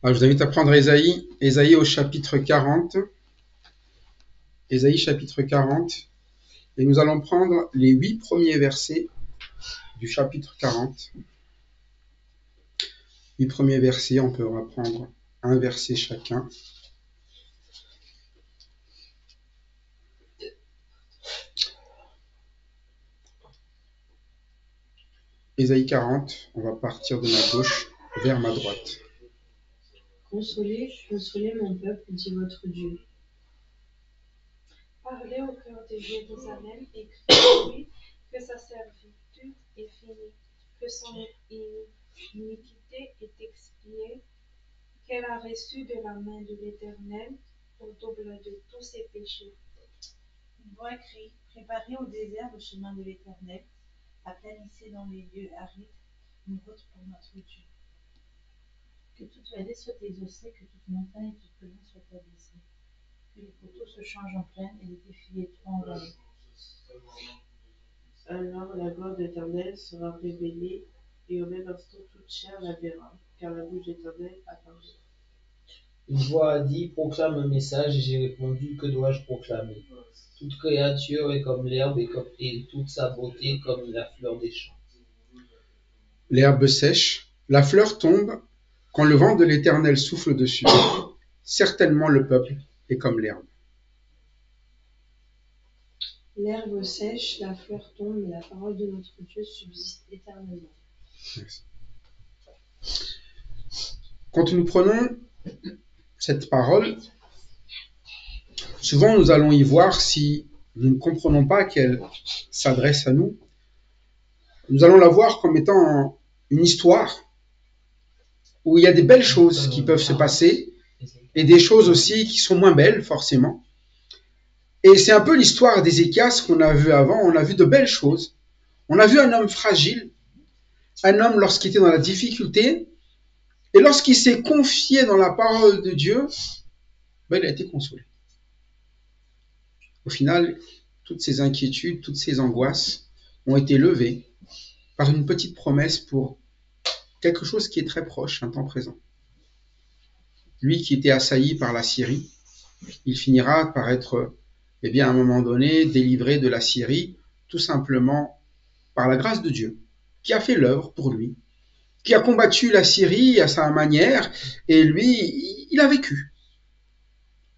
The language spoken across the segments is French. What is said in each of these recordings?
Alors, je vous invite à prendre Ésaïe au chapitre 40. Ésaïe chapitre 40. Et nous allons prendre les 8 premiers versets du chapitre 40. 8 premiers versets, on peut reprendre un verset chacun. Ésaïe 40, on va partir de ma gauche vers ma droite. Consolez, consolez mon peuple, dit votre Dieu. Parlez au cœur de Jérusalem et criez-lui que sa servitude est finie, que son iniquité est expiée, qu'elle a reçu de la main de l'Éternel au double de tous ses péchés. Une voix crie, préparez au désert le chemin de l'Éternel, aplanissez dans les lieux arides une route pour notre Dieu. Que toute vallée soit exaucée, que toute montagne et toute colline soit abaissée. Que les coteaux se changent en plaine et les défilés étroits en vallée. Alors la gloire de l'Éternel sera révélée, et au même instant toute chair la verra, car la bouche de l'Éternel a parlé. Une voix a dit, proclame un message, et j'ai répondu, que dois-je proclamer? Toute créature est comme l'herbe, et toute sa beauté comme la fleur des champs. L'herbe sèche, la fleur tombe, quand le vent de l'Éternel souffle dessus. Certainement le peuple est comme l'herbe. L'herbe sèche, la fleur tombe, mais la parole de notre Dieu subsiste éternellement. Merci. Quand nous prenons cette parole, souvent nous allons y voir, si nous ne comprenons pas qu'elle s'adresse à nous, nous allons la voir comme étant une histoire où il y a des belles choses qui peuvent se passer et des choses aussi qui sont moins belles forcément. Et c'est un peu l'histoire d'Ézéchias qu'on a vu avant. On a vu de belles choses. On a vu un homme fragile, un homme lorsqu'il était dans la difficulté, et lorsqu'il s'est confié dans la parole de Dieu, il a été consolé. Au final, toutes ces inquiétudes, toutes ces angoisses ont été levées par une petite promesse pour quelque chose qui est très proche, un temps présent. Lui qui était assailli par la Syrie, il finira par être, à un moment donné, délivré de la Syrie, tout simplement par la grâce de Dieu, qui a fait l'œuvre pour lui, qui a combattu la Syrie à sa manière, et lui, il a vécu.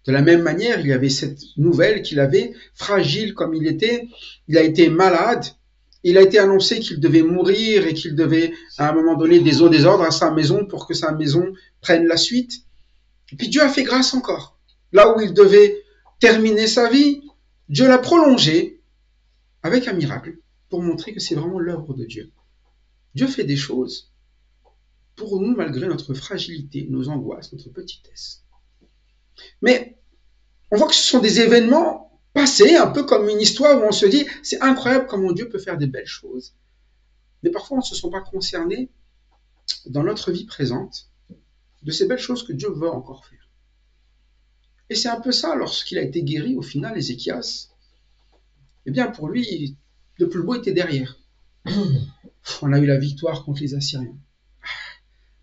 De la même manière, il y avait cette nouvelle qu'il avait, fragile comme il était, il a été malade, il a été annoncé qu'il devait mourir et qu'il devait, à un moment donné, des eaux désordre à sa maison pour que sa maison prenne la suite. Et puis Dieu a fait grâce encore. Là où il devait terminer sa vie, Dieu l'a prolongé avec un miracle pour montrer que c'est vraiment l'œuvre de Dieu. Dieu fait des choses pour nous malgré notre fragilité, nos angoisses, notre petitesse. Mais on voit que ce sont des événements passés, un peu comme une histoire où on se dit c'est incroyable comment Dieu peut faire des belles choses. Mais parfois on ne se sent pas concerné dans notre vie présente de ces belles choses que Dieu veut encore faire. Et c'est un peu ça lorsqu'il a été guéri au final, Ézéchias. Pour lui, le plus beau était derrière. On a eu la victoire contre les Assyriens.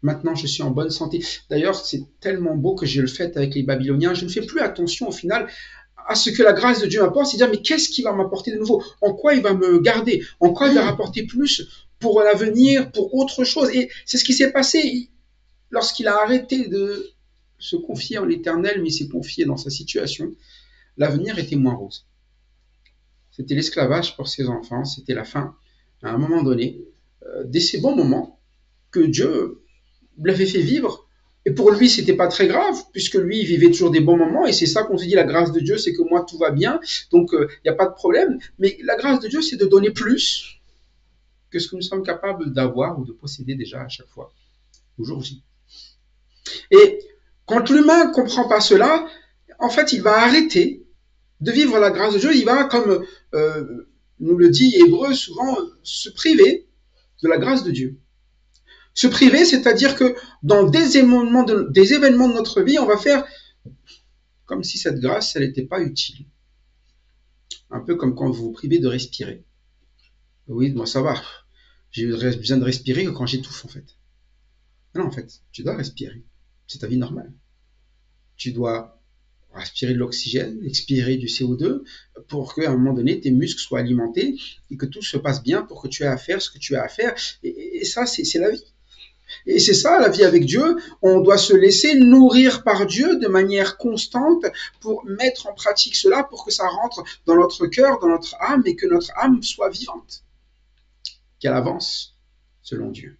Maintenant, je suis en bonne santé. D'ailleurs, c'est tellement beau que j'ai le fait avec les Babyloniens. Je ne fais plus attention au final à ce que la grâce de Dieu m'apporte. C'est dire, mais qu'est-ce qui va m'apporter de nouveau? En quoi il va me garder? En quoi il va rapporter plus pour l'avenir, pour autre chose? Et c'est ce qui s'est passé lorsqu'il a arrêté de se confier en l'Éternel, mais il s'est confié dans sa situation. L'avenir était moins rose. C'était l'esclavage pour ses enfants. C'était la fin, à un moment donné, de ces bons moments que Dieu l'avait fait vivre, et pour lui c'était pas très grave puisque lui il vivait toujours des bons moments, et c'est ça qu'on se dit, la grâce de Dieu c'est que moi tout va bien, donc il n'y a pas de problème. Mais la grâce de Dieu c'est de donner plus que ce que nous sommes capables d'avoir ou de posséder déjà à chaque fois, aujourd'hui. Et quand l'humain ne comprend pas cela, en fait il va arrêter de vivre la grâce de Dieu, il va, comme nous le dit Hébreu souvent, se priver de la grâce de Dieu. Se priver, c'est-à-dire que dans des événements de notre vie, on va faire comme si cette grâce, elle n'était pas utile. Un peu comme quand vous vous privez de respirer. Oui, moi ça va. J'ai besoin de respirer que quand j'étouffe, en fait. Non, en fait, tu dois respirer. C'est ta vie normale. Tu dois respirer de l'oxygène, expirer du CO2 pour qu'à un moment donné, tes muscles soient alimentés et que tout se passe bien pour que tu aies à faire ce que tu as à faire. Et ça, c'est la vie. Et c'est ça, la vie avec Dieu. On doit se laisser nourrir par Dieu de manière constante pour mettre en pratique cela, pour que ça rentre dans notre cœur, dans notre âme, et que notre âme soit vivante, qu'elle avance selon Dieu.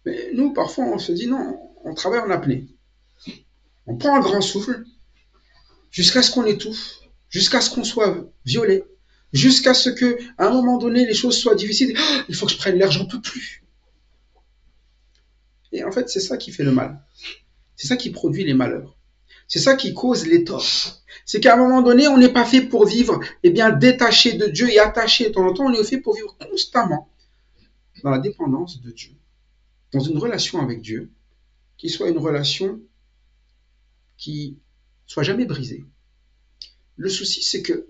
Mais nous, parfois, on se dit non, on travaille en apnée. On prend un grand souffle jusqu'à ce qu'on étouffe, jusqu'à ce qu'on soit violé, jusqu'à ce que, à un moment donné, les choses soient difficiles. Oh, il faut que je prenne l'air, j'en peux plus. Et en fait, c'est ça qui fait le mal. C'est ça qui produit les malheurs. C'est ça qui cause les torts. C'est qu'à un moment donné, on n'est pas fait pour vivre détaché de Dieu et attaché de temps en temps. On est fait pour vivre constamment dans la dépendance de Dieu, dans une relation avec Dieu, qui soit une relation qui soit jamais brisée. Le souci, c'est que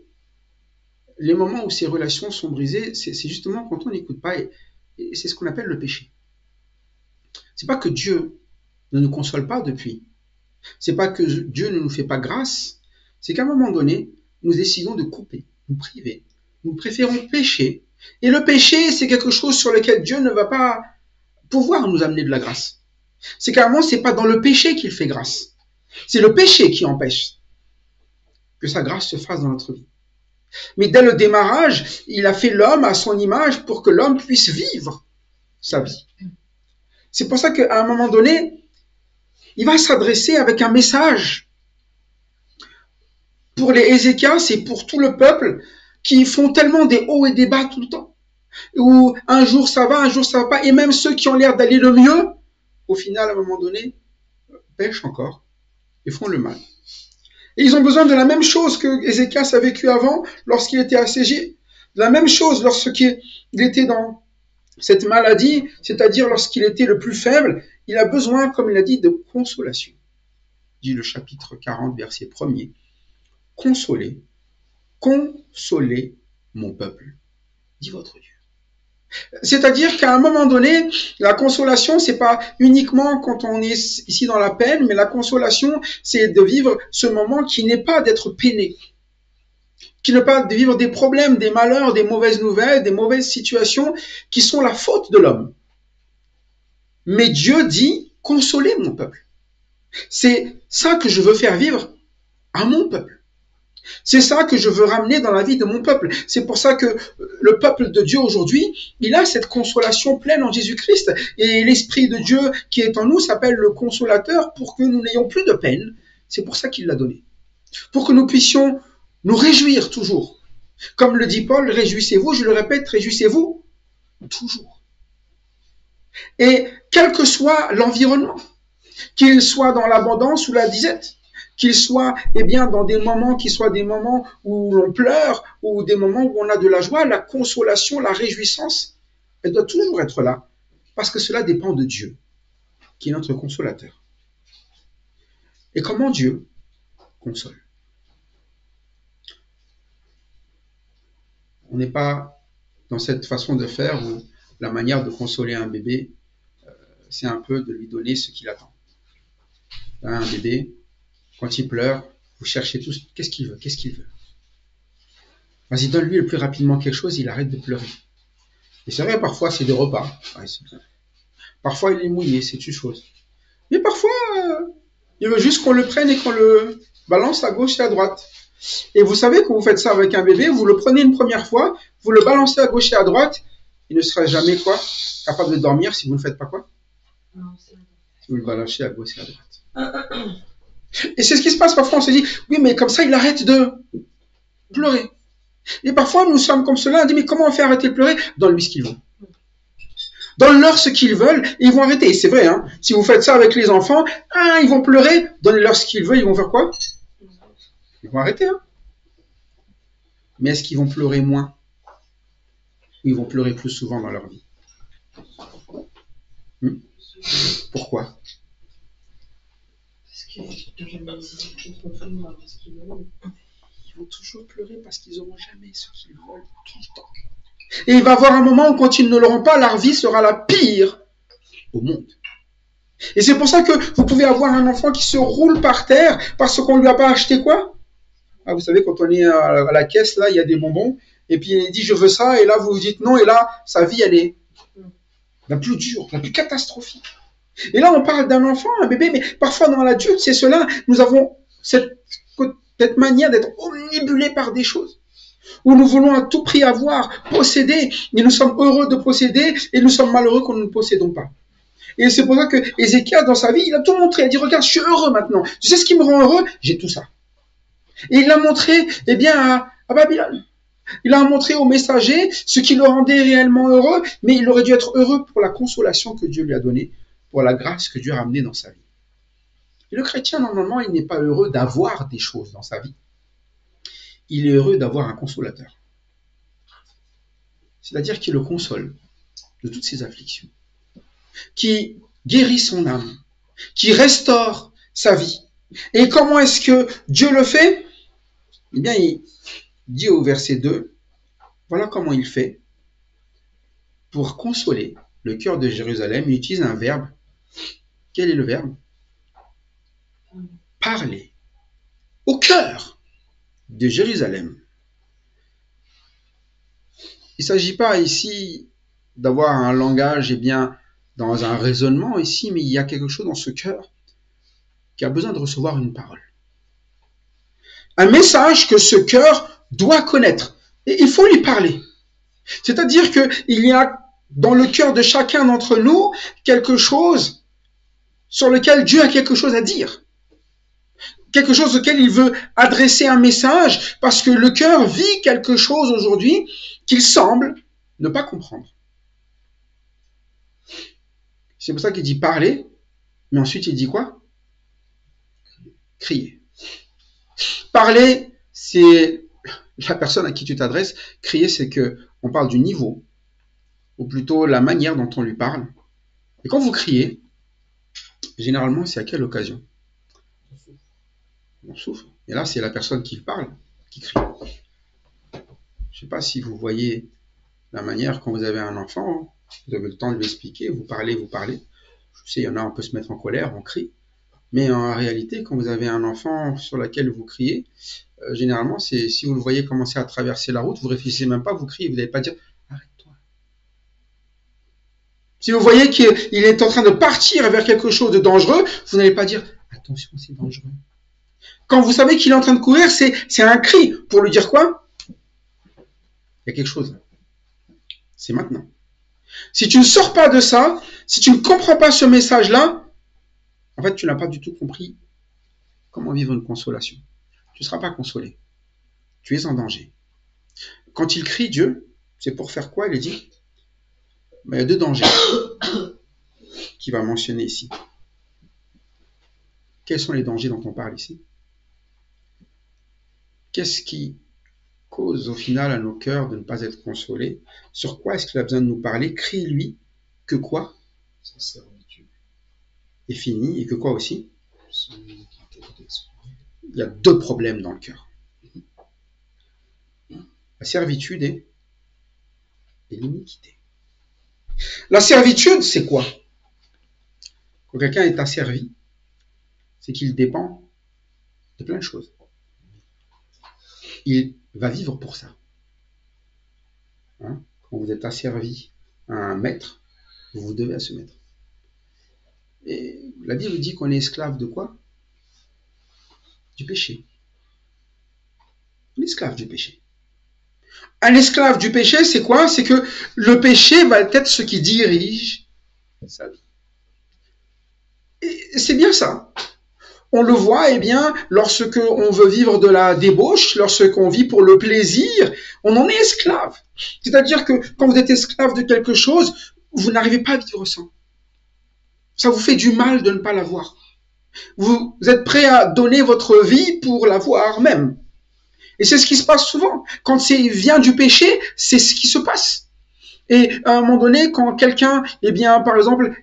les moments où ces relations sont brisées, c'est justement quand on n'écoute pas, et c'est ce qu'on appelle le péché. C'est pas que Dieu ne nous console pas depuis. C'est pas que Dieu ne nous fait pas grâce. C'est qu'à un moment donné, nous décidons de couper, nous priver. Nous préférons pécher. Et le péché, c'est quelque chose sur lequel Dieu ne va pas pouvoir nous amener de la grâce. C'est qu'à un moment, c'est pas dans le péché qu'il fait grâce. C'est le péché qui empêche que sa grâce se fasse dans notre vie. Mais dès le démarrage, il a fait l'homme à son image pour que l'homme puisse vivre sa vie. C'est pour ça qu'à un moment donné, il va s'adresser avec un message pour les Ézéchias et pour tout le peuple qui font tellement des hauts et des bas tout le temps. Où un jour ça va pas. Et même ceux qui ont l'air d'aller le mieux, au final, à un moment donné, pêchent encore et font le mal. Et ils ont besoin de la même chose que Ézéchias a vécu avant lorsqu'il était assiégé. De la même chose lorsqu'il était dans cette maladie, c'est-à-dire lorsqu'il était le plus faible, il a besoin, comme il a dit, de consolation. Dit le chapitre 40, verset 1er. Consolez mon peuple, dit votre Dieu. C'est-à-dire qu'à un moment donné, la consolation, c'est pas uniquement quand on est ici dans la peine, mais la consolation, c'est de vivre ce moment qui n'est pas d'être peiné, qui n'est pas de vivre des problèmes, des malheurs, des mauvaises nouvelles, des mauvaises situations qui sont la faute de l'homme. Mais Dieu dit, consolez mon peuple. C'est ça que je veux faire vivre à mon peuple. C'est ça que je veux ramener dans la vie de mon peuple. C'est pour ça que le peuple de Dieu aujourd'hui, il a cette consolation pleine en Jésus-Christ. Et l'Esprit de Dieu qui est en nous s'appelle le consolateur pour que nous n'ayons plus de peine. C'est pour ça qu'il l'a donné. Pour que nous puissions nous réjouir toujours. Comme le dit Paul, réjouissez-vous, je le répète, réjouissez-vous toujours. Et quel que soit l'environnement, qu'il soit dans l'abondance ou la disette, qu'il soit dans des moments qui soient des moments où l'on pleure ou des moments où on a de la joie, la consolation, la réjouissance, elle doit toujours être là parce que cela dépend de Dieu qui est notre consolateur. Et comment Dieu console? On n'est pas dans cette façon de faire où la manière de consoler un bébé, c'est un peu de lui donner ce qu'il attend. Un bébé, quand il pleure, vous cherchez tous, qu'est-ce qu'il veut? Vas-y, donne-lui le plus rapidement quelque chose, il arrête de pleurer. Et c'est vrai, parfois, c'est des repas. Ouais, c'est bien. Parfois, il est mouillé, c'est une chose. Mais parfois, il veut juste qu'on le prenne et qu'on le balance à gauche et à droite. Et vous savez, quand vous faites ça avec un bébé, vous le prenez une première fois, vous le balancez à gauche et à droite, il ne sera jamais capable de dormir si vous ne le faites pas si vous le balancez à gauche et à droite. Et c'est ce qui se passe parfois, on se dit, oui, mais comme ça, il arrête de pleurer. Et parfois, nous sommes comme cela, on dit, mais comment on fait arrêter de pleurer? Donne-lui ce qu'il veut. Donne-leur ce qu'ils veulent, et ils vont arrêter. Et c'est vrai, hein, si vous faites ça avec les enfants, ils vont pleurer, donnez-leur ce qu'ils veulent, ils vont faire quoi? Ils vont arrêter. Hein. Mais est-ce qu'ils vont pleurer moins? Ou ils vont pleurer plus souvent dans leur vie? Pourquoi? Ils vont toujours pleurer parce qu'ils n'auront jamais ce qu'ils veulent tout le temps. Et il va y avoir un moment où quand ils ne l'auront pas, leur vie sera la pire au monde. Et c'est pour ça que vous pouvez avoir un enfant qui se roule par terre parce qu'on lui a pas acheté quoi? Ah, vous savez, quand on est à la caisse, là, il y a des bonbons, et puis il dit je veux ça, et là vous vous dites non, et là, sa vie, elle est la plus dure, la plus catastrophique. Et là, on parle d'un enfant, un bébé, mais parfois dans l'adulte, c'est cela, nous avons cette manière d'être omnibulés par des choses, où nous voulons à tout prix avoir, posséder, et nous sommes heureux de posséder, et nous sommes malheureux quand nous ne possédons pas. Et c'est pour ça que Ézéchias, dans sa vie, il a tout montré. Il a dit, regarde, je suis heureux maintenant. Tu sais ce qui me rend heureux? J'ai tout ça. Et il l'a montré, eh bien, à Babylone. Il a montré aux messagers ce qui le rendait réellement heureux, mais il aurait dû être heureux pour la consolation que Dieu lui a donnée, pour la grâce que Dieu a amenée dans sa vie. Et le chrétien, normalement, il n'est pas heureux d'avoir des choses dans sa vie. Il est heureux d'avoir un consolateur. C'est-à-dire qu'il le console de toutes ses afflictions, qui guérit son âme, qui restaure sa vie. Et comment est-ce que Dieu le fait? Eh bien, il dit au verset 2, voilà comment il fait pour consoler le cœur de Jérusalem. Il utilise un verbe. Quel est le verbe? Parler au cœur de Jérusalem. Il ne s'agit pas ici d'avoir un langage, eh bien, dans un raisonnement ici, mais il y a quelque chose dans ce cœur qui a besoin de recevoir une parole. Un message que ce cœur doit connaître. Et il faut lui parler. C'est-à-dire qu'il y a dans le cœur de chacun d'entre nous quelque chose sur lequel Dieu a quelque chose à dire. Quelque chose auquel il veut adresser un message parce que le cœur vit quelque chose aujourd'hui qu'il semble ne pas comprendre. C'est pour ça qu'il dit parler, mais ensuite il dit quoi? Crier. Parler, c'est la personne à qui tu t'adresses. Crier, c'est que on parle du niveau, ou plutôt la manière dont on lui parle. Et quand vous criez, généralement, c'est à quelle occasion? On souffre. Et là, c'est la personne qui parle, qui crie. Je ne sais pas si vous voyez la manière quand vous avez un enfant, vous avez le temps de lui expliquer, vous parlez. Je sais, il y en a, on peut se mettre en colère, on crie. Mais en réalité, quand vous avez un enfant sur lequel vous criez, généralement, c'est si vous le voyez commencer à traverser la route, vous ne réfléchissez même pas, vous criez, vous n'allez pas dire « arrête-toi ». Si vous voyez qu'il est en train de partir vers quelque chose de dangereux, vous n'allez pas dire « attention, c'est dangereux ». Quand vous savez qu'il est en train de courir, c'est un cri pour lui dire quoi? Il y a quelque chose. C'est maintenant. Si tu ne sors pas de ça, si tu ne comprends pas ce message-là, en fait, tu n'as pas du tout compris comment vivre une consolation. Tu ne seras pas consolé. Tu es en danger. Quand il crie Dieu, c'est pour faire quoi? Il dit, il y a deux dangers qu'il va mentionner ici. Quels sont les dangers dont on parle ici? Qu'est-ce qui cause au final à nos cœurs de ne pas être consolés? Sur quoi est-ce qu'il a besoin de nous parler? Crie-lui que quoi? Sa servitude. Et fini. Et que quoi aussi? Son iniquité d'exprimer. Il y a deux problèmes dans le cœur. La servitude et l'iniquité. La servitude, c'est quoi? Quand quelqu'un est asservi, c'est qu'il dépend de plein de choses. Il va vivre pour ça. Hein? Quand vous êtes asservi à un maître, vous vous devez à ce maître. Et la Bible dit qu'on est esclave de quoi? Du péché. Un esclave du péché. Un esclave du péché, c'est quoi? C'est que le péché va être ce qui dirige sa vie. Et c'est bien ça. On le voit, eh bien, lorsque on veut vivre de la débauche, lorsqu'on vit pour le plaisir, on en est esclave. C'est-à-dire que quand vous êtes esclave de quelque chose, vous n'arrivez pas à vivre sans. Ça vous fait du mal de ne pas l'avoir. Vous êtes prêt à donner votre vie pour l'avoir même. Et c'est ce qui se passe souvent. Quand c'est vient du péché, c'est ce qui se passe. Et à un moment donné, quand quelqu'un, eh bien, par exemple,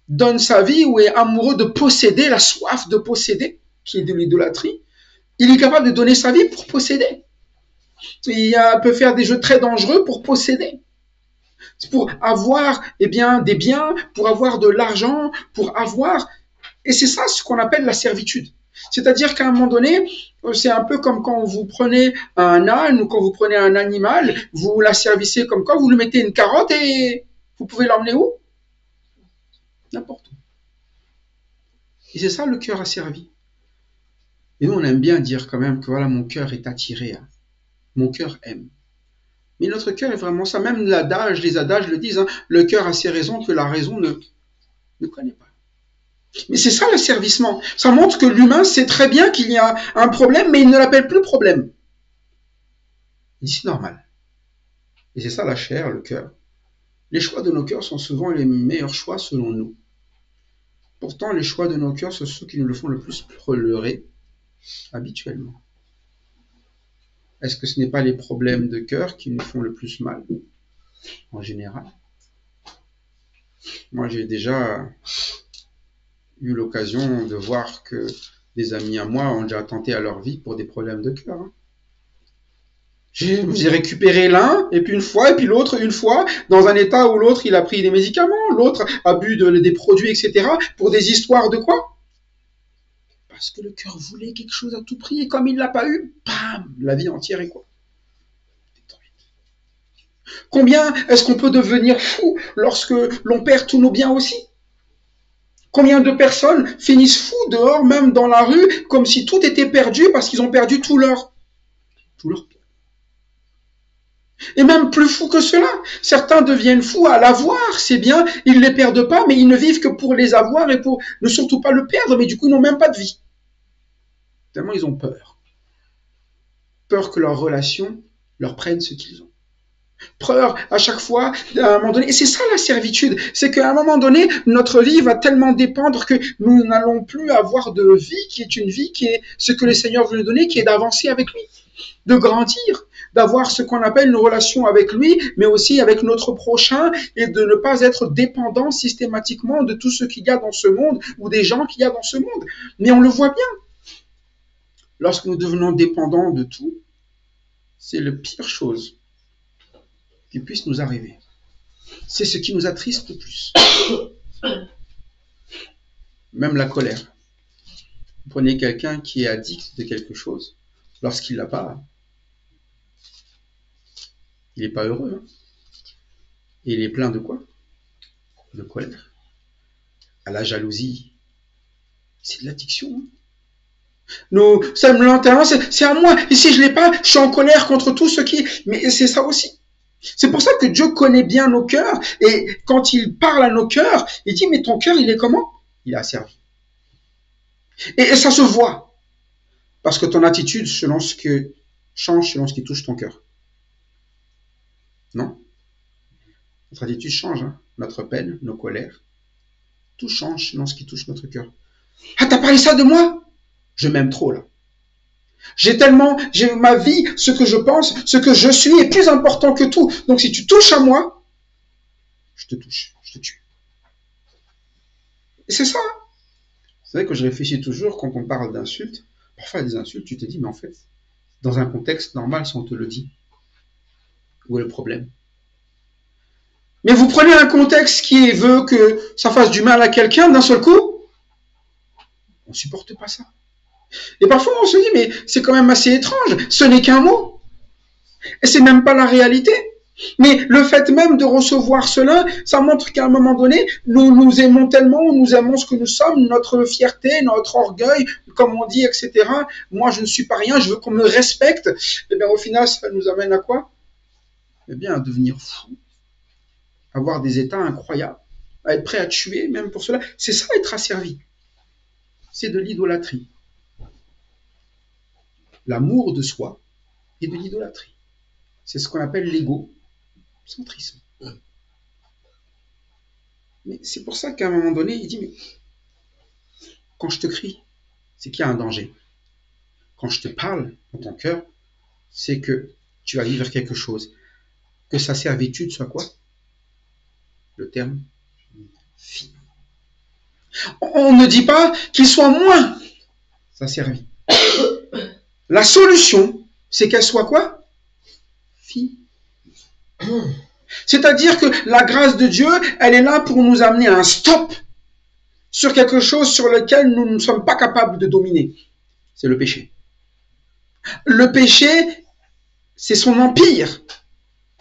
donne sa vie ou est amoureux de posséder, la soif de posséder, qui est de l'idolâtrie, il est capable de donner sa vie pour posséder. Il peut faire des jeux très dangereux pour posséder. C'est pour avoir des biens, pour avoir de l'argent, pour avoir... Et c'est ça ce qu'on appelle la servitude. C'est-à-dire qu'à un moment donné, c'est un peu comme quand vous prenez un âne ou quand vous prenez un animal, vous l'asservissez comme quoi, vous lui mettez une carotte et vous pouvez l'emmener où? N'importe où. Et c'est ça le cœur asservi. Et nous, on aime bien dire quand même que voilà, mon cœur est attiré. Hein. Mon cœur aime. Mais notre cœur est vraiment ça. Même les adages le disent, hein, le cœur a ses raisons que la raison ne connaît pas. Mais c'est ça l'asservissement. Ça montre que l'humain sait très bien qu'il y a un problème, mais il ne l'appelle plus problème. Il dit c'est normal. Et c'est ça la chair, le cœur. Les choix de nos cœurs sont souvent les meilleurs choix selon nous. Pourtant, les choix de nos cœurs sont ceux qui nous le font le plus pleurer habituellement. Est-ce que ce n'est pas les problèmes de cœur qui nous font le plus mal en général? Moi, j'ai déjà eu l'occasion de voir que des amis à moi ont déjà tenté à leur vie pour des problèmes de cœur. Hein. J'ai récupéré l'un, et puis une fois, et puis l'autre une fois, dans un état où l'autre il a pris des médicaments, l'autre a bu des produits, etc. pour des histoires de quoi? Parce que le cœur voulait quelque chose à tout prix, et comme il ne l'a pas eu, bam, la vie entière est quoi? Combien est-ce qu'on peut devenir fou lorsque l'on perd tous nos biens aussi? Combien de personnes finissent fous dehors, même dans la rue, comme si tout était perdu parce qu'ils ont perdu tout leur bien. Et même plus fous que cela, certains deviennent fous à l'avoir, c'est bien, ils ne les perdent pas, mais ils ne vivent que pour les avoir et pour ne surtout pas le perdre, mais du coup ils n'ont même pas de vie. Tellement ils ont peur. Peur que leurs relations leur prennent ce qu'ils ont. Peur à chaque fois, à un moment donné. Et c'est ça la servitude, c'est qu'à un moment donné, notre vie va tellement dépendre que nous n'allons plus avoir de vie qui est une vie qui est ce que le Seigneur veut nous donner, qui est d'avancer avec lui, de grandir, d'avoir ce qu'on appelle une relation avec lui, mais aussi avec notre prochain, et de ne pas être dépendant systématiquement de tout ce qu'il y a dans ce monde, ou des gens qu'il y a dans ce monde. Mais on le voit bien. Lorsque nous devenons dépendants de tout, c'est la pire chose qui puisse nous arriver. C'est ce qui nous attriste le plus. Même la colère. Vous prenez quelqu'un qui est addict de quelque chose, lorsqu'il ne l'a pas, il n'est pas heureux. Hein. Et il est plein de quoi? De colère. À la jalousie. C'est de l'addiction. Hein. Nous, ça me l'intéresse, c'est à moi. Et si je ne l'ai pas, je suis en colère contre tout ce qui... Mais c'est ça aussi. C'est pour ça que Dieu connaît bien nos cœurs, et quand il parle à nos cœurs, il dit, mais ton cœur, il est comment? Il est asservi. Et ça se voit, parce que ton attitude change selon ce qui touche ton cœur. Non? Notre attitude change, hein? Notre peine, nos colères, tout change selon ce qui touche notre cœur. Ah, t'as parlé ça de moi? Je m'aime trop, là. J'ai ma vie, ce que je pense, ce que je suis est plus important que tout. Donc si tu touches à moi, je te touche, je te tue. Et c'est ça. C'est vrai que je réfléchis toujours quand on parle d'insultes. Parfois des insultes, tu te dis, mais en fait, dans un contexte normal, si on te le dit, où est le problème? Mais vous prenez un contexte qui veut que ça fasse du mal à quelqu'un d'un seul coup, on ne supporte pas ça. Et parfois on se dit, mais c'est quand même assez étrange, ce n'est qu'un mot. Et c'est même pas la réalité. Mais le fait même de recevoir cela, ça montre qu'à un moment donné, nous nous aimons tellement, nous aimons ce que nous sommes, notre fierté, notre orgueil, comme on dit, etc. Moi je ne suis pas rien, je veux qu'on me respecte. Et bien au final, ça nous amène à quoi? Eh bien à devenir fou, à avoir des états incroyables, à être prêt à tuer même pour cela. C'est ça être asservi. C'est de l'idolâtrie. L'amour de soi et de l'idolâtrie. C'est ce qu'on appelle l'égocentrisme. Mais c'est pour ça qu'à un moment donné, il dit, mais quand je te crie, c'est qu'il y a un danger. Quand je te parle dans ton cœur, c'est que tu vas vivre quelque chose. Que sa servitude soit quoi? Le terme fini. On ne dit pas qu'il soit moins asservi. La solution, c'est qu'elle soit quoi? Fille. C'est-à-dire que la grâce de Dieu, elle est là pour nous amener à un stop sur quelque chose sur lequel nous ne sommes pas capables de dominer. C'est le péché. Le péché, c'est son empire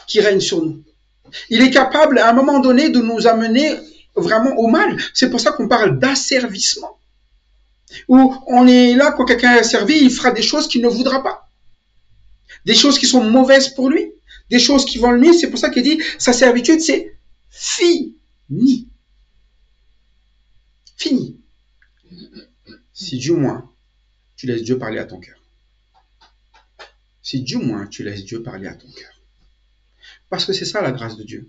qui règne sur nous. Il est capable à un moment donné de nous amener vraiment au mal. C'est pour ça qu'on parle d'asservissement. Où on est là, quand quelqu'un est asservi, il fera des choses qu'il ne voudra pas. Des choses qui sont mauvaises pour lui. Des choses qui vont le nuire. C'est pour ça qu'il dit, sa servitude, c'est fini. Fini. Si du moins, tu laisses Dieu parler à ton cœur. Si du moins, tu laisses Dieu parler à ton cœur. Parce que c'est ça la grâce de Dieu.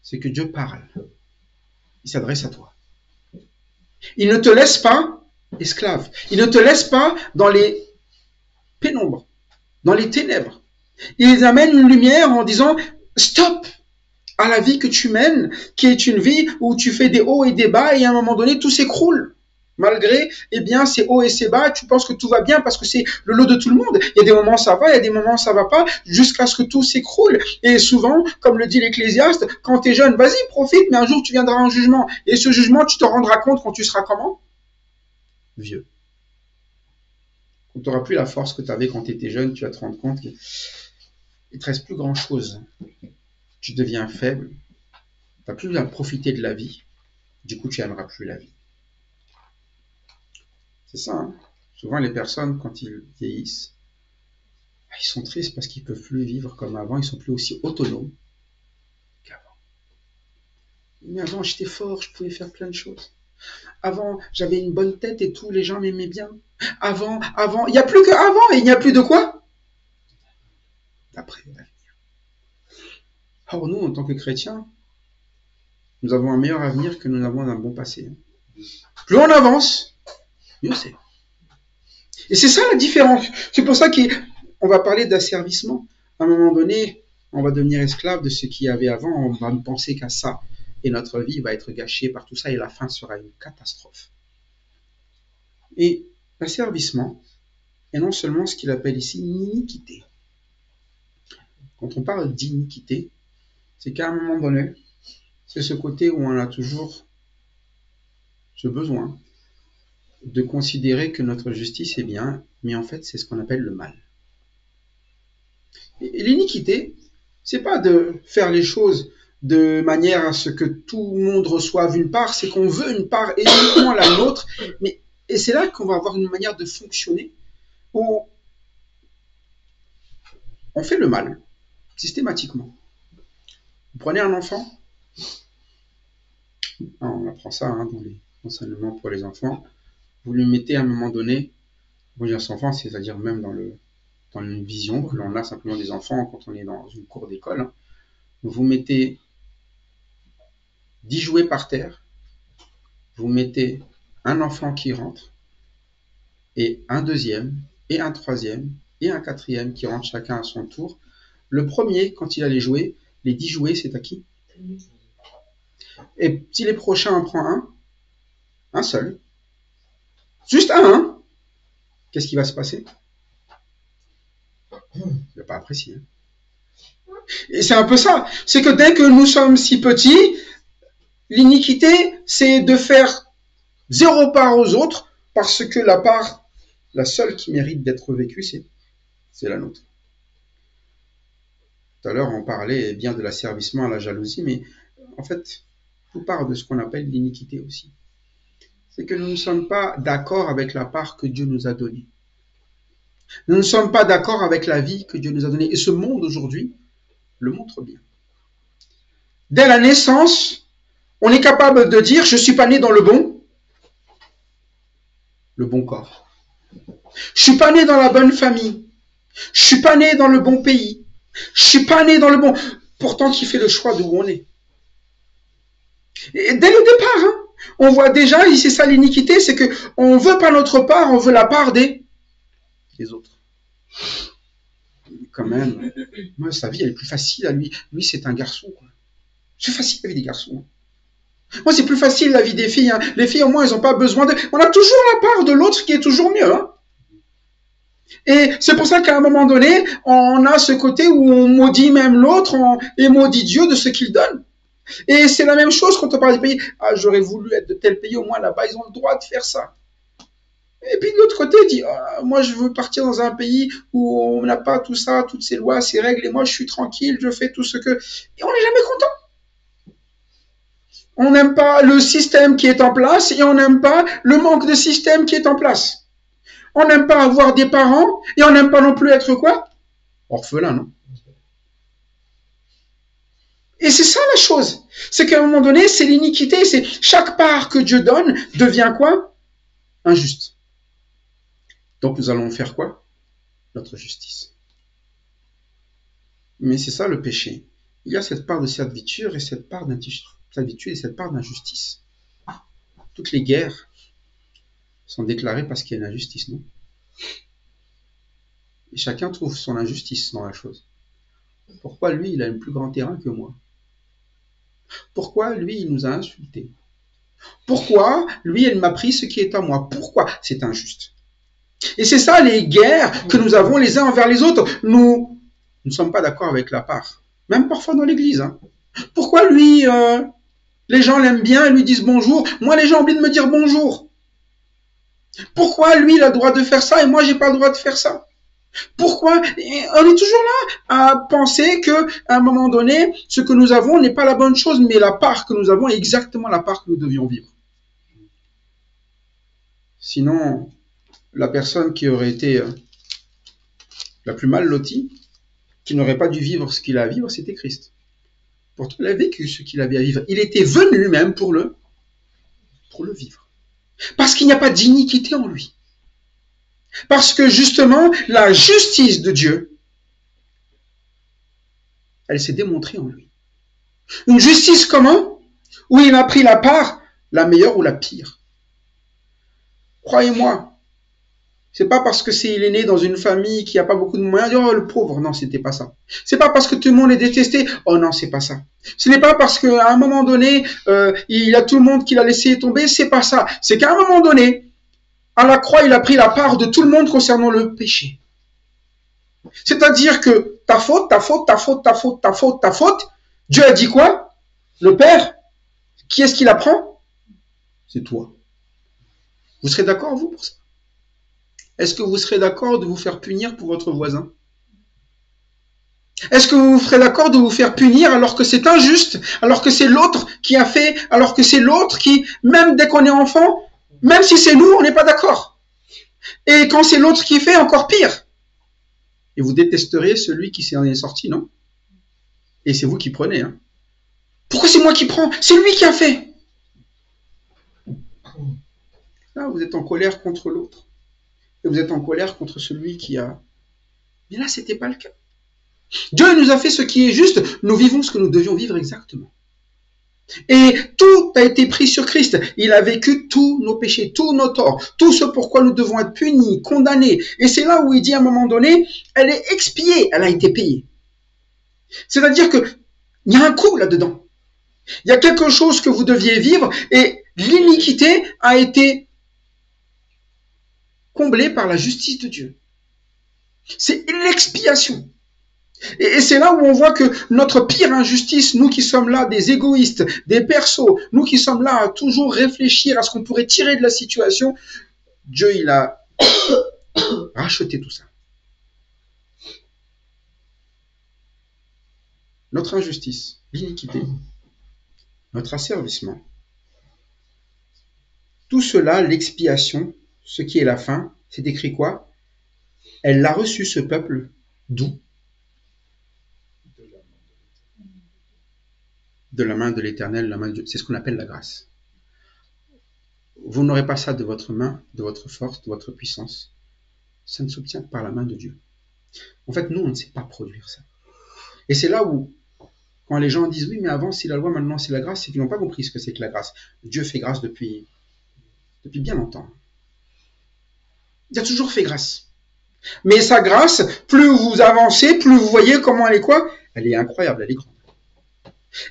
C'est que Dieu parle. Il s'adresse à toi. Il ne te laisse pas esclave. Il ne te laisse pas dans les pénombres, dans les ténèbres. Il amène une lumière en disant stop à la vie que tu mènes, qui est une vie où tu fais des hauts et des bas et à un moment donné tout s'écroule. Malgré, ces hauts et ces bas, tu penses que tout va bien parce que c'est le lot de tout le monde. Il y a des moments ça va, il y a des moments ça va pas, jusqu'à ce que tout s'écroule. Et souvent, comme le dit l'Ecclésiaste, quand tu es jeune, vas-y, profite, mais un jour tu viendras en jugement. Et ce jugement, tu te rendras compte quand tu seras comment? Vieux. Quand tu n'auras plus la force que tu avais quand tu étais jeune, tu vas te rendre compte qu'il ne te reste plus grand-chose. Tu deviens faible, tu n'as plus à profiter de la vie. Du coup, tu n'aimeras plus la vie. C'est ça. Hein. Souvent, les personnes, quand ils vieillissent, ils sont tristes parce qu'ils ne peuvent plus vivre comme avant. Ils ne sont plus aussi autonomes qu'avant. Mais avant, j'étais fort, je pouvais faire plein de choses. Avant, j'avais une bonne tête et tout, les gens m'aimaient bien. Avant, il n'y a plus que avant et il n'y a plus de quoi? D'après l'avenir. Or, nous, en tant que chrétiens, nous avons un meilleur avenir que nous avons un bon passé. Plus on avance, mieux c'est. Et c'est ça la différence. C'est pour ça qu'on va parler d'asservissement. À un moment donné, on va devenir esclave de ce qu'il y avait avant. On va ne penser qu'à ça. Et notre vie va être gâchée par tout ça. Et la fin sera une catastrophe. Et l'asservissement est non seulement ce qu'il appelle ici l'iniquité. Quand on parle d'iniquité, c'est qu'à un moment donné, c'est ce côté où on a toujours ce besoin de considérer que notre justice est bien, mais en fait, c'est ce qu'on appelle le mal. Et l'iniquité, c'est pas de faire les choses de manière à ce que tout le monde reçoive une part, c'est qu'on veut une part et uniquement la nôtre, et c'est là qu'on va avoir une manière de fonctionner où on fait le mal, systématiquement. Vous prenez un enfant, on apprend ça dans les enseignements pour les enfants, vous lui mettez à un moment donné, vous dire son enfant, c'est-à-dire même dans une vision que l'on a simplement des enfants quand on est dans une cour d'école, vous mettez 10 jouets par terre, vous mettez un enfant qui rentre, et un deuxième, et un troisième, et un quatrième qui rentre chacun à son tour. Le premier, quand il a les jouets, les 10 jouets, c'est à qui? Et si les prochains en prend un seul, juste un, qu'est-ce qui va se passer? Il ne va pas apprécier. Et c'est un peu ça. C'est que dès que nous sommes si petits, l'iniquité, c'est de faire 0 part aux autres, parce que la part, la seule qui mérite d'être vécue, c'est la nôtre. Tout à l'heure, on parlait bien de l'asservissement à la jalousie, mais en fait, tout part de ce qu'on appelle l'iniquité aussi. C'est que nous ne sommes pas d'accord avec la part que Dieu nous a donnée. Nous ne sommes pas d'accord avec la vie que Dieu nous a donnée. Et ce monde aujourd'hui le montre bien. Dès la naissance, on est capable de dire « je ne suis pas né dans le bon corps. Je ne suis pas né dans la bonne famille. Je ne suis pas né dans le bon pays. Je ne suis pas né dans le bon... » Pourtant, qui fait le choix d'où on est. Et dès le départ, on voit déjà, et c'est ça l'iniquité, c'est qu'on ne veut pas notre part, on veut la part des autres. Quand même, moi, sa vie, elle est plus facile à lui. Lui, c'est un garçon, quoi. C'est facile la vie des garçons. Moi, c'est plus facile la vie des filles. Les filles, au moins, elles n'ont pas besoin de... On a toujours la part de l'autre qui est toujours mieux. Et c'est pour ça qu'à un moment donné, on a ce côté où on maudit même l'autre et maudit Dieu de ce qu'il donne. Et c'est la même chose quand on parle des pays. Ah, j'aurais voulu être de tel pays, au moins là-bas, ils ont le droit de faire ça. Et puis de l'autre côté, il dit, ah, moi je veux partir dans un pays où on n'a pas tout ça, toutes ces lois, ces règles, et moi je suis tranquille, je fais tout ce que... Et on n'est jamais content. On n'aime pas le système qui est en place et on n'aime pas le manque de système qui est en place. On n'aime pas avoir des parents et on n'aime pas non plus être quoi? Orphelin, non? Et c'est ça la chose. C'est qu'à un moment donné, c'est l'iniquité, c'est chaque part que Dieu donne devient quoi? Injuste. Donc nous allons faire quoi? Notre justice. Mais c'est ça le péché. Il y a cette part de servitude et cette part d'injustice. Toutes les guerres sont déclarées parce qu'il y a une injustice, non? Et chacun trouve son injustice dans la chose. Pourquoi lui, il a le plus grand terrain que moi? Pourquoi lui, il nous a insultés? Pourquoi lui, il m'a pris ce qui est à moi? Pourquoi? C'est injuste. Et c'est ça les guerres que nous avons les uns envers les autres. Nous ne sommes pas d'accord avec la part. Même parfois dans l'église. Hein. Pourquoi lui, les gens l'aiment bien et lui disent bonjour? Moi, les gens oublient de me dire bonjour. Pourquoi lui, il a le droit de faire ça et moi, j'ai pas le droit de faire ça? Pourquoi? Et on est toujours là à penser que, à un moment donné, ce que nous avons n'est pas la bonne chose, mais la part que nous avons est exactement la part que nous devions vivre. Sinon, la personne qui aurait été la plus mal lotie, qui n'aurait pas dû vivre ce qu'il a à vivre, c'était Christ. Pourtant, il a vécu ce qu'il avait à vivre. Il était venu même pour le vivre. Parce qu'il n'y a pas d'iniquité en lui. Parce que justement, la justice de Dieu, elle s'est démontrée en lui. Une justice comment? Où il a pris la part, la meilleure ou la pire. Croyez-moi, c'est pas parce que il est né dans une famille qui n'a pas beaucoup de moyens, oh le pauvre, non, c'était pas ça. C'est pas parce que tout le monde est détesté, oh non, c'est pas ça. Ce n'est pas parce qu'à un moment donné, il y a tout le monde qui l'a laissé tomber, c'est pas ça. C'est qu'à un moment donné, à la croix, il a pris la part de tout le monde concernant le péché. C'est-à-dire que ta faute, Dieu a dit quoi? Le Père, qui est-ce qui la prend? C'est toi. Vous serez d'accord, vous, pour ça? Est-ce que vous serez d'accord de vous faire punir pour votre voisin? Est-ce que vous serez d'accord de vous faire punir alors que c'est injuste, alors que c'est l'autre qui a fait, alors que c'est l'autre qui, même dès qu'on est enfant, même si c'est nous, on n'est pas d'accord. Et quand c'est l'autre qui fait, encore pire. Et vous détesterez celui qui s'en est sorti, non? Et c'est vous qui prenez. Hein. Pourquoi c'est moi qui prends? C'est lui qui a fait. Là, vous êtes en colère contre l'autre. Et vous êtes en colère contre celui qui a... Mais là, c'était pas le cas. Dieu nous a fait ce qui est juste. Nous vivons ce que nous devions vivre exactement. Et tout a été pris sur Christ. Il a vécu tous nos péchés, tous nos torts, tout ce pourquoi nous devons être punis, condamnés. Et c'est là où il dit à un moment donné, elle est expiée, elle a été payée. C'est-à-dire que il y a un coût là-dedans. Il y a quelque chose que vous deviez vivre et l'iniquité a été comblée par la justice de Dieu. C'est l'expiation. Et c'est là où on voit que notre pire injustice, nous qui sommes là des égoïstes, des persos, nous qui sommes là à toujours réfléchir à ce qu'on pourrait tirer de la situation, Dieu, il a racheté tout ça. Notre injustice, l'iniquité, notre asservissement, tout cela, l'expiation, ce qui est la fin, c'est écrit quoi? Elle l'a reçu, ce peuple, d'où? De la main de l'Éternel, la main de Dieu. C'est ce qu'on appelle la grâce. Vous n'aurez pas ça de votre main, de votre force, de votre puissance. Ça ne s'obtient que par la main de Dieu. En fait, nous, on ne sait pas produire ça. Et c'est là où, quand les gens disent, oui, mais avant, c'est la loi, maintenant, c'est la grâce, c'est qu'ils n'ont pas compris ce que c'est que la grâce. Dieu fait grâce depuis bien longtemps. Il a toujours fait grâce. Mais sa grâce, plus vous avancez, plus vous voyez comment elle est quoi? Elle est incroyable, elle est grande.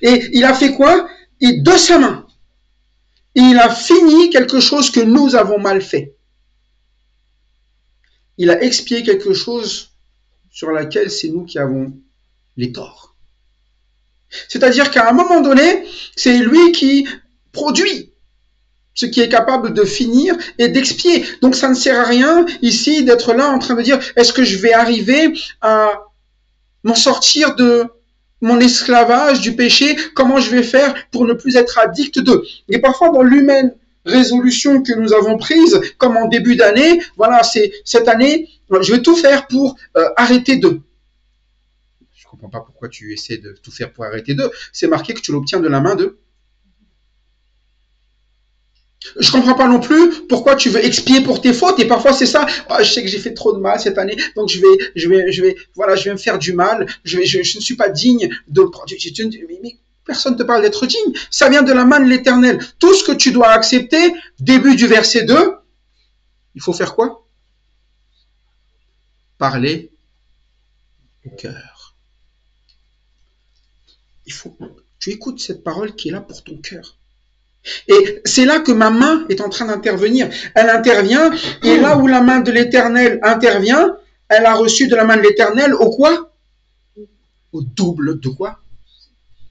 Et il a fait quoi? Et de sa main, il a fini quelque chose que nous avons mal fait. il a expié quelque chose sur laquelle c'est nous qui avons les torts. C'est-à-dire qu'à un moment donné, c'est lui qui produit ce qui est capable de finir et d'expier. Donc ça ne sert à rien ici d'être là en train de dire est-ce que je vais arriver à m'en sortir de mon esclavage du péché, comment je vais faire pour ne plus être addict d'eux. Et parfois dans l'humaine résolution que nous avons prise, comme en début d'année, voilà, c'est cette année, je vais tout faire pour arrêter d'eux. Je ne comprends pas pourquoi tu essaies de tout faire pour arrêter d'eux. C'est marqué que tu l'obtiens de la main d'eux. Je comprends pas non plus pourquoi tu veux expier pour tes fautes et parfois c'est ça. Oh, je sais que j'ai fait trop de mal cette année, donc je vais me faire du mal. Je ne suis pas digne de. Mais personne ne te parle d'être digne. Ça vient de la main de l'Éternel. Tout ce que tu dois accepter, début du verset 2, il faut faire quoi? Parler au cœur. Il faut que tu écoutes cette parole qui est là pour ton cœur. Et c'est là que ma main est en train d'intervenir. Elle intervient, et là où la main de l'Éternel intervient, elle a reçu de la main de l'Éternel au quoi? Au double de quoi?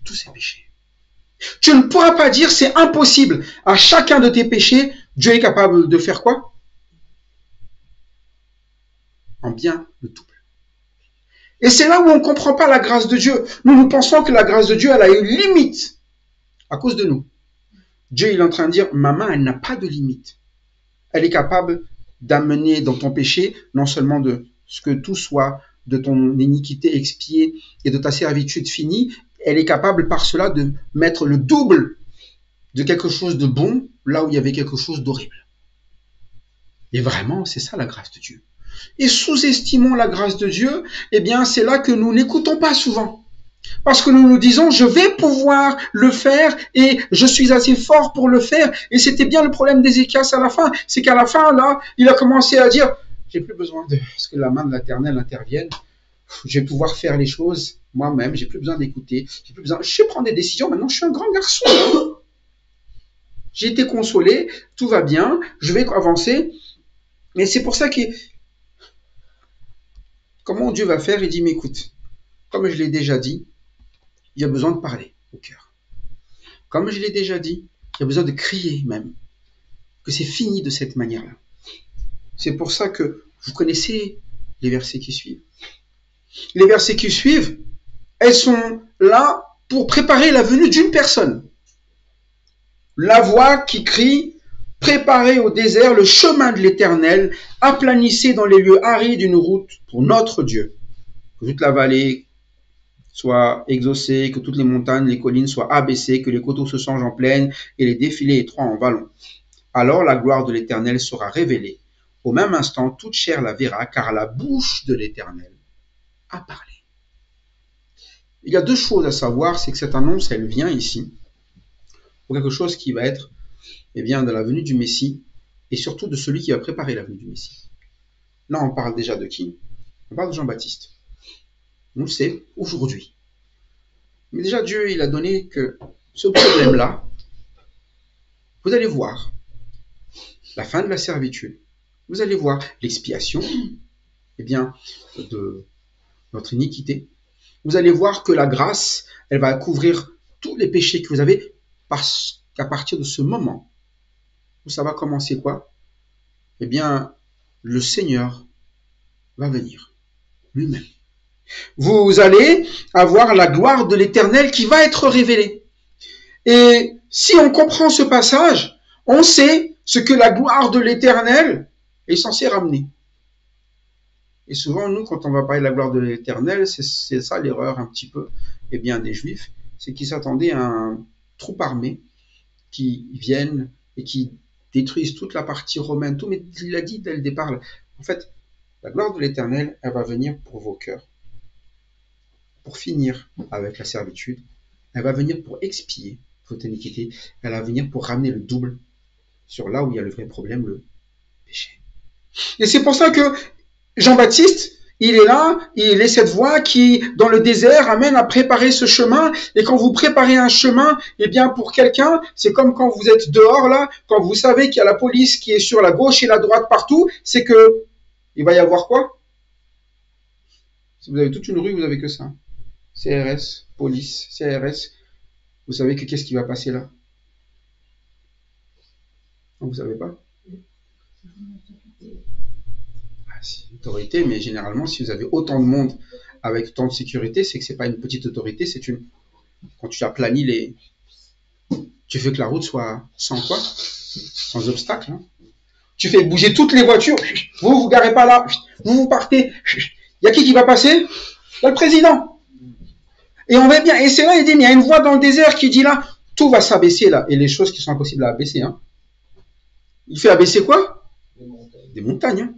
Tous ses péchés. Tu ne pourras pas dire c'est impossible. À chacun de tes péchés, Dieu est capable de faire quoi? En bien le double. Et c'est là où on ne comprend pas la grâce de Dieu. Nous pensons que la grâce de Dieu, elle a une limite à cause de nous. Dieu, il est en train de dire, ma main, elle n'a pas de limite. Elle est capable d'amener dans ton péché, non seulement de ce que tout soit de ton iniquité expiée et de ta servitude finie, elle est capable par cela de mettre le double de quelque chose de bon là où il y avait quelque chose d'horrible. Et vraiment, c'est ça la grâce de Dieu. Et sous-estimons la grâce de Dieu, eh bien, c'est là que nous n'écoutons pas souvent. Parce que nous nous disons, je vais pouvoir le faire et je suis assez fort pour le faire. Et c'était bien le problème d'Ézéchias à la fin. C'est qu'à la fin, là, il a commencé à dire, j'ai plus besoin de ce que la main de l'Éternel intervienne. Je vais pouvoir faire les choses moi-même. J'ai plus besoin d'écouter. J'ai plus besoin. Je sais prendre des décisions. Maintenant, je suis un grand garçon. J'ai été consolé. Tout va bien. Je vais avancer. Mais c'est pour ça que comment Dieu va faire? Il dit, mais écoute, comme je l'ai déjà dit, il y a besoin de parler au cœur. Comme je l'ai déjà dit, il y a besoin de crier même, que c'est fini de cette manière-là. C'est pour ça que vous connaissez les versets qui suivent. Les versets qui suivent, elles sont là pour préparer la venue d'une personne. La voix qui crie, préparez au désert le chemin de l'Éternel, aplanissez dans les lieux arides une route pour notre Dieu. Que toute la vallée soit exaucée, que toutes les montagnes, les collines soient abaissées, que les coteaux se changent en plaine et les défilés étroits en vallons. Alors la gloire de l'Éternel sera révélée. Au même instant, toute chair la verra, car la bouche de l'Éternel a parlé. Il y a deux choses à savoir, c'est que cette annonce, elle vient ici pour quelque chose qui va être de la venue du Messie et surtout de celui qui va préparer la venue du Messie. Là, on parle déjà de qui? On parle de Jean-Baptiste. On le sait aujourd'hui. Mais déjà, Dieu, il a donné que ce problème-là, vous allez voir la fin de la servitude, vous allez voir l'expiation de notre iniquité. Vous allez voir que la grâce, elle va couvrir tous les péchés que vous avez, parce qu'à partir de ce moment où ça va commencer quoi? Le Seigneur va venir lui-même. Vous allez avoir la gloire de l'Éternel qui va être révélée. Et si on comprend ce passage, on sait ce que la gloire de l'Éternel est censée ramener. Et souvent, nous, quand on va parler de la gloire de l'Éternel, c'est ça l'erreur un petit peu des Juifs, c'est qu'ils s'attendaient à un troupe armé qui viennent et qui détruisent toute la partie romaine, tout, mais il l'a dit dès le départ. En fait, la gloire de l'Éternel, elle va venir pour vos cœurs. Pour finir avec la servitude, elle va venir pour expier votre iniquité, elle va venir pour ramener le double sur là où il y a le vrai problème, le péché. Et c'est pour ça que Jean-Baptiste, il est là, il est cette voix qui, dans le désert, amène à préparer ce chemin. Et quand vous préparez un chemin, pour quelqu'un, c'est comme quand vous êtes dehors là, quand vous savez qu'il y a la police qui est sur la gauche et la droite partout, c'est que, il va y avoir quoi? Si vous avez toute une rue, vous avez que ça. CRS, police, CRS. Vous savez que qu'est-ce qui va passer là? Vous savez pas? C'est une autorité, mais généralement, si vous avez autant de monde avec autant de sécurité, c'est que c'est pas une petite autorité, c'est une. Quand tu aplanis les. Tu fais que la route soit sans quoi? Sans obstacle. Hein. Tu fais bouger toutes les voitures. Vous vous garez pas là. Vous partez. Il y a qui va passer? Il y a le président. Et on va bien. Et c'est là, il dit, mais il y a une voix dans le désert qui dit là, tout va s'abaisser là. Et les choses qui sont impossibles à abaisser. Hein. Il fait abaisser quoi? Des montagnes. Hein.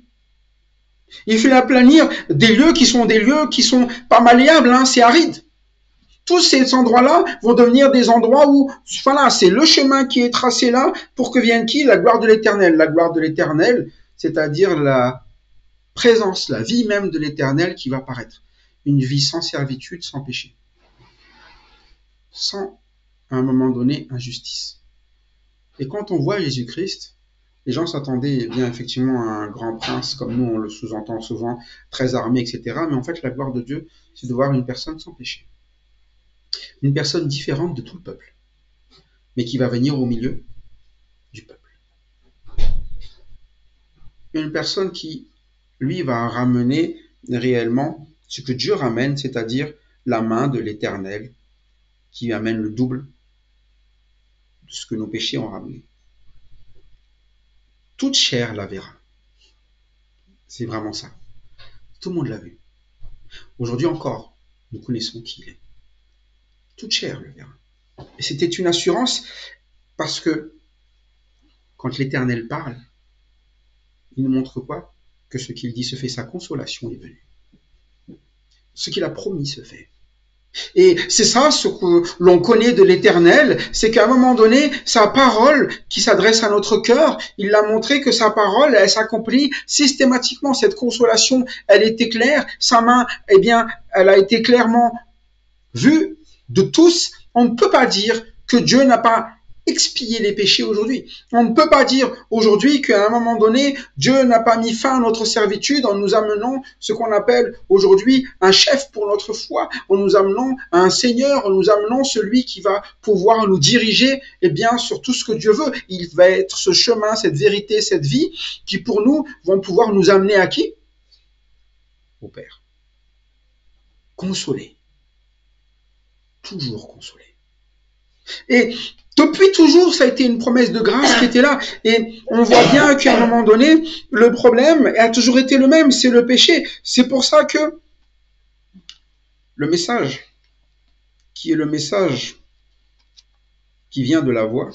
Il fait aplanir des lieux qui sont pas malléables. Hein. C'est aride. Tous ces endroits-là vont devenir des endroits où, voilà, c'est le chemin qui est tracé là pour que vienne qui? La gloire de l'Éternel. La gloire de l'Éternel, c'est-à-dire la présence, la vie même de l'Éternel qui va paraître. Une vie sans servitude, sans péché. Sans, à un moment donné, injustice. Et quand on voit Jésus-Christ, les gens s'attendaient bien effectivement à un grand prince, comme nous on le sous-entend souvent, très armé, etc. Mais en fait, la gloire de Dieu, c'est de voir une personne sans péché. Une personne différente de tout le peuple, mais qui va venir au milieu du peuple. Une personne qui, lui, va ramener réellement ce que Dieu ramène, c'est-à-dire la main de l'Éternel, qui amène le double de ce que nos péchés ont ramené. Toute chair la verra. C'est vraiment ça. Tout le monde l'a vu. Aujourd'hui encore, nous connaissons qui il est. Toute chair le verra. Et c'était une assurance parce que quand l'Éternel parle, il nous montre quoi? Que ce qu'il dit se fait, sa consolation est venue. Ce qu'il a promis se fait. Et c'est ça ce que l'on connaît de l'Éternel, c'est qu'à un moment donné, sa parole qui s'adresse à notre cœur, il a montré que sa parole, elle s'accomplit systématiquement. Cette consolation, elle était claire. Sa main, eh bien, elle a été clairement vue de tous. On ne peut pas dire que Dieu n'a pas expié les péchés aujourd'hui. On ne peut pas dire aujourd'hui qu'à un moment donné, Dieu n'a pas mis fin à notre servitude en nous amenant ce qu'on appelle aujourd'hui un chef pour notre foi, en nous amenant un Seigneur, en nous amenant celui qui va pouvoir nous diriger eh bien, sur tout ce que Dieu veut. Il va être ce chemin, cette vérité, cette vie qui pour nous vont pouvoir nous amener à qui? Au Père. Consoler. Toujours consoler. Et depuis toujours, ça a été une promesse de grâce qui était là. Et on voit bien qu'à un moment donné, le problème a toujours été le même, c'est le péché. C'est pour ça que le message, qui est le message qui vient de la voix,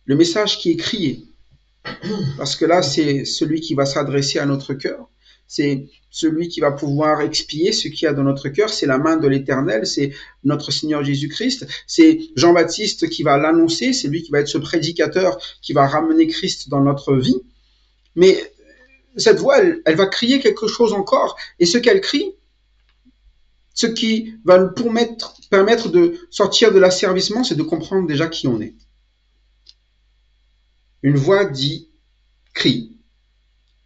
le message qui est crié, parce que là, c'est celui qui va s'adresser à notre cœur, c'est celui qui va pouvoir expier ce qu'il y a dans notre cœur, c'est la main de l'Éternel, c'est notre Seigneur Jésus-Christ, c'est Jean-Baptiste qui va l'annoncer, c'est lui qui va être ce prédicateur qui va ramener Christ dans notre vie. Mais cette voix, elle va crier quelque chose encore, et ce qu'elle crie, ce qui va nous permettre de sortir de l'asservissement, c'est de comprendre déjà qui on est. Une voix dit « crie ».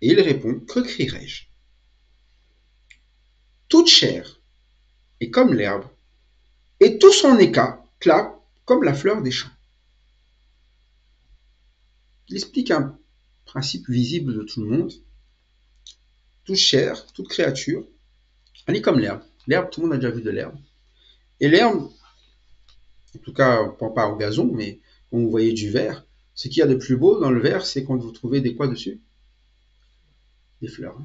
Et il répond « que crierai-je » Toute chair est comme l'herbe, et tout son éclat comme la fleur des champs. Il explique un principe visible de tout le monde. Toute chair, toute créature, elle est comme l'herbe. L'herbe, tout le monde a déjà vu de l'herbe. Et l'herbe, en tout cas, pas au gazon, mais quand vous voyez du vert, ce qu'il y a de plus beau dans le vert, c'est quand vous trouvez des quoi dessus? Des fleurs.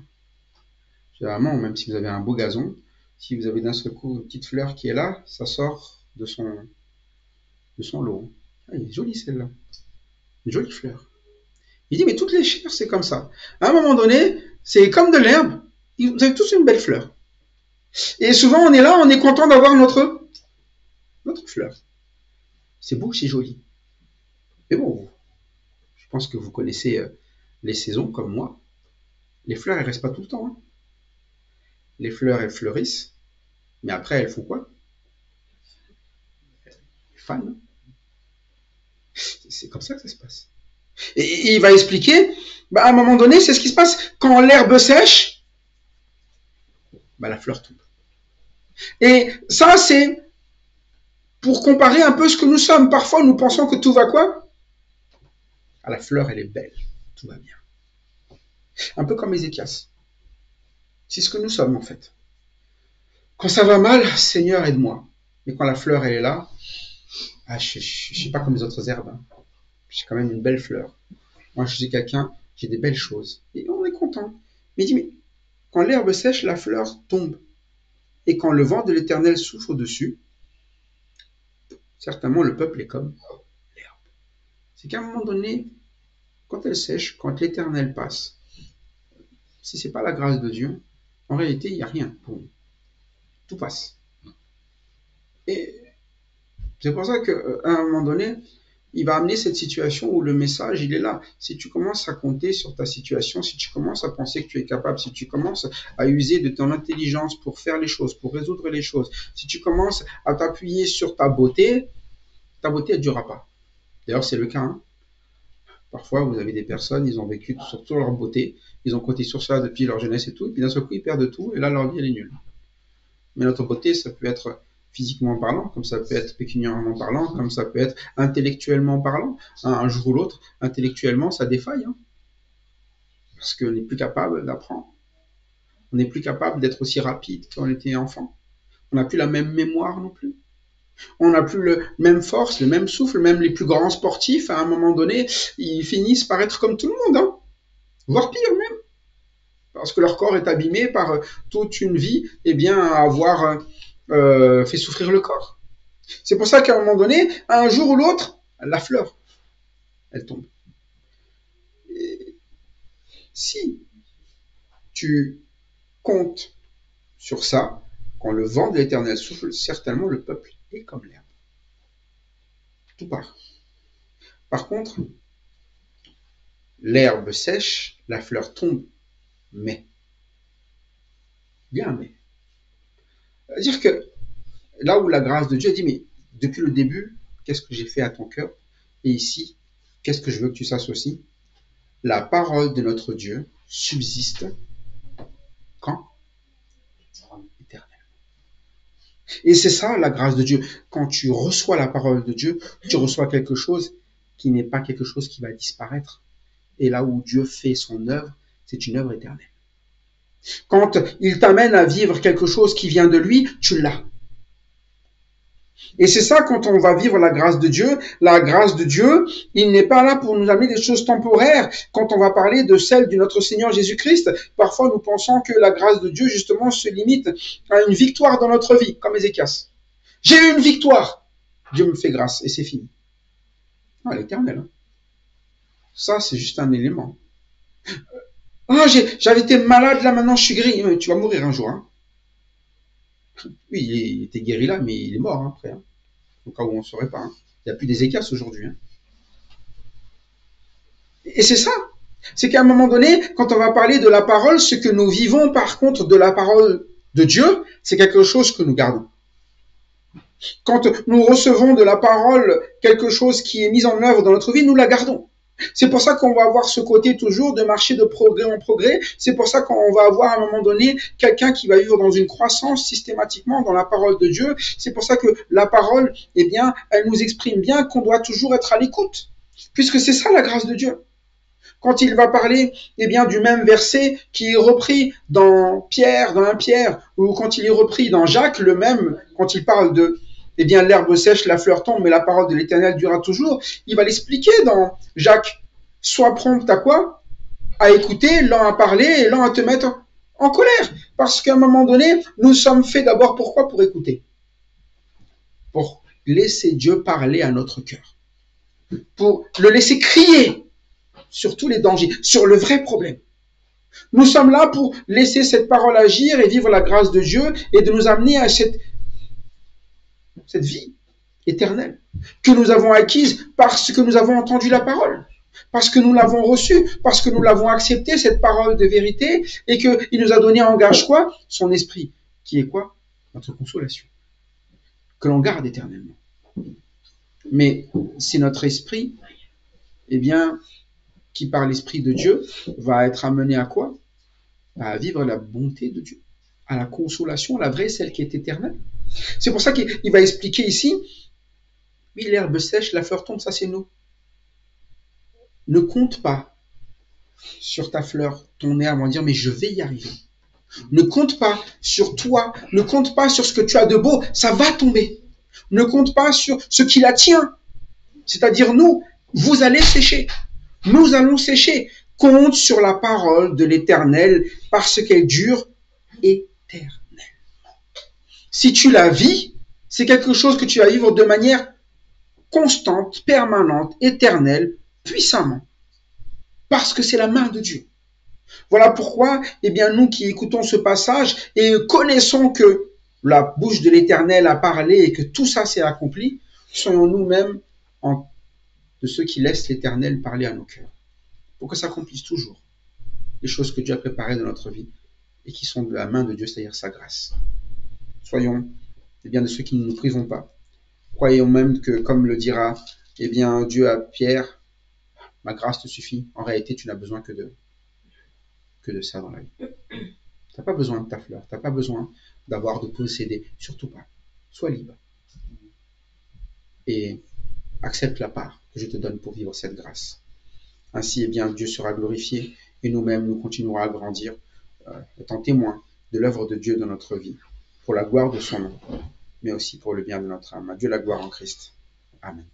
Généralement, même si vous avez un beau gazon, si vous avez d'un seul coup une petite fleur qui est là, ça sort de son lot. Ah, elle est jolie celle-là. Une jolie fleur. Il dit, mais toutes les chairs, c'est comme ça. À un moment donné, c'est comme de l'herbe. Vous avez tous une belle fleur. Et souvent, on est là, on est content d'avoir notre fleur. C'est beau, c'est joli. Mais bon, je pense que vous connaissez les saisons comme moi. Les fleurs, elles restent pas tout le temps. Hein. Les fleurs, elles fleurissent. Mais après, elles font quoi? Elles fanent. C'est comme ça que ça se passe. Et il va expliquer, à un moment donné, c'est ce qui se passe quand l'herbe sèche. la fleur tombe. Et ça, c'est pour comparer un peu ce que nous sommes. Parfois, nous pensons que tout va quoi? La fleur, elle est belle. Tout va bien. Un peu comme Ézéchias. C'est ce que nous sommes, en fait. Quand ça va mal, Seigneur, aide-moi. Mais quand la fleur, elle est là, je ne suis pas comme les autres herbes. Hein. J'ai quand même une belle fleur. Moi, je suis quelqu'un, j'ai des belles choses. Et on est content. Mais il dit, mais quand l'herbe sèche, la fleur tombe. Et quand le vent de l'Éternel souffle dessus, certainement le peuple est comme l'herbe. C'est qu'à un moment donné, quand elle sèche, quand l'Éternel passe, si ce n'est pas la grâce de Dieu, en réalité, il n'y a rien pour nous. Tout passe. Et c'est pour ça qu'à un moment donné, il va amener cette situation où le message, il est là. Si tu commences à compter sur ta situation, si tu commences à penser que tu es capable, si tu commences à user de ton intelligence pour faire les choses, pour résoudre les choses, si tu commences à t'appuyer sur ta beauté, elle ne durera pas. D'ailleurs, c'est le cas. Hein. Parfois, vous avez des personnes, ils ont vécu sur toute leur beauté, ils ont compté sur ça depuis leur jeunesse et tout, et puis d'un seul coup, ils perdent tout, et là, leur vie, elle est nulle. Mais notre beauté, ça peut être physiquement parlant, comme ça peut être pécuniairement parlant, comme ça peut être intellectuellement parlant. Un jour ou l'autre, intellectuellement, ça défaille. Hein, parce qu'on n'est plus capable d'apprendre. On n'est plus capable d'être aussi rapide quand on était enfant. On n'a plus la même mémoire non plus. On n'a plus la même force, le même souffle. Même les plus grands sportifs, à un moment donné, ils finissent par être comme tout le monde. Hein, voire pire même. Parce que leur corps est abîmé par toute une vie, à avoir fait souffrir le corps. C'est pour ça qu'à un moment donné, un jour ou l'autre, la fleur, elle tombe. Et si tu comptes sur ça, quand le vent de l'Éternel souffle, certainement le peuple est comme l'herbe. Tout part. Par contre, l'herbe sèche, la fleur tombe, mais. Bien, mais. C'est-à-dire que là où la grâce de Dieu dit, mais depuis le début, qu'est-ce que j'ai fait à ton cœur? Et ici, qu'est-ce que je veux que tu saches aussi? La parole de notre Dieu subsiste quand? Éternellement. Et c'est ça la grâce de Dieu. Quand tu reçois la parole de Dieu, tu reçois quelque chose qui n'est pas quelque chose qui va disparaître. Et là où Dieu fait son œuvre, c'est une œuvre éternelle. Quand il t'amène à vivre quelque chose qui vient de lui, tu l'as. Et c'est ça quand on va vivre la grâce de Dieu. La grâce de Dieu, il n'est pas là pour nous amener des choses temporaires. Quand on va parler de celle de notre Seigneur Jésus-Christ, parfois nous pensons que la grâce de Dieu justement se limite à une victoire dans notre vie, comme Ézéchias. J'ai eu une victoire. Dieu me fait grâce et c'est fini. Ah, l'éternel. Hein. Ça, c'est juste un élément. Ah, j'avais été malade, là maintenant je suis guéri. Tu vas mourir un jour. Hein. Oui, il était guéri là, mais il est mort hein, après. Hein. Au cas où on ne saurait pas. Hein. Il n'y a plus d'Ézéchias aujourd'hui. Hein. Et c'est ça. C'est qu'à un moment donné, quand on va parler de la parole, ce que nous vivons par contre de la parole de Dieu, c'est quelque chose que nous gardons. Quand nous recevons de la parole quelque chose qui est mis en œuvre dans notre vie, nous la gardons. C'est pour ça qu'on va avoir ce côté toujours de marcher de progrès en progrès. C'est pour ça qu'on va avoir à un moment donné quelqu'un qui va vivre dans une croissance systématiquement dans la parole de Dieu. C'est pour ça que la parole, elle nous exprime bien qu'on doit toujours être à l'écoute. Puisque c'est ça la grâce de Dieu. Quand il va parler du même verset qui est repris dans Pierre, dans 1 Pierre, ou quand il est repris dans Jacques, le même, quand il parle de l'herbe sèche, la fleur tombe, mais la parole de l'Éternel durera toujours, il va l'expliquer dans Jacques. Sois prompt à quoi? À écouter, lent à parler et lent à te mettre en colère. Parce qu'à un moment donné, nous sommes faits d'abord pourquoi? Pour écouter. Pour laisser Dieu parler à notre cœur. Pour le laisser crier sur tous les dangers, sur le vrai problème. Nous sommes là pour laisser cette parole agir et vivre la grâce de Dieu et de nous amener à cette vie éternelle que nous avons acquise parce que nous avons entendu la parole, parce que nous l'avons reçue, parce que nous l'avons acceptée, cette parole de vérité, et qu'il nous a donné en gage quoi? Son esprit, qui est quoi? Notre consolation, que l'on garde éternellement. Mais c'est notre esprit, qui par l'Esprit de Dieu va être amené à quoi? À vivre la bonté de Dieu. à la consolation, la vraie, celle qui est éternelle. C'est pour ça qu'il va expliquer ici, oui, l'herbe sèche, la fleur tombe, ça c'est nous. Ne compte pas sur ta fleur, ton herbe, en dire, mais je vais y arriver. Ne compte pas sur toi, ne compte pas sur ce que tu as de beau, ça va tomber. Ne compte pas sur ce qui la tient, c'est-à-dire nous, vous allez sécher. Nous allons sécher. Compte sur la parole de l'Éternel parce qu'elle dure éternellement. Si tu la vis, c'est quelque chose que tu vas vivre de manière constante, permanente, éternelle, puissamment. Parce que c'est la main de Dieu. Voilà pourquoi, eh bien, nous qui écoutons ce passage et connaissons que la bouche de l'Éternel a parlé et que tout ça s'est accompli, soyons nous-mêmes de ceux qui laissent l'Éternel parler à nos cœurs. Pour que s'accomplissent toujours les choses que Dieu a préparées dans notre vie et qui sont de la main de Dieu, c'est-à-dire sa grâce. Soyons eh bien, de ceux qui ne nous privons pas. Croyons même que, comme le dira eh bien, Dieu à Pierre, ma grâce te suffit. En réalité, tu n'as besoin que de ça dans la vie. Tu n'as pas besoin de ta fleur, tu n'as pas besoin de posséder, surtout pas. Sois libre. Et accepte la part que je te donne pour vivre cette grâce. Ainsi, eh bien, Dieu sera glorifié et nous-mêmes, nous continuerons à grandir, étant témoins de l'œuvre de Dieu dans notre vie, pour la gloire de son nom, mais aussi pour le bien de notre âme. À Dieu la gloire en Christ. Amen.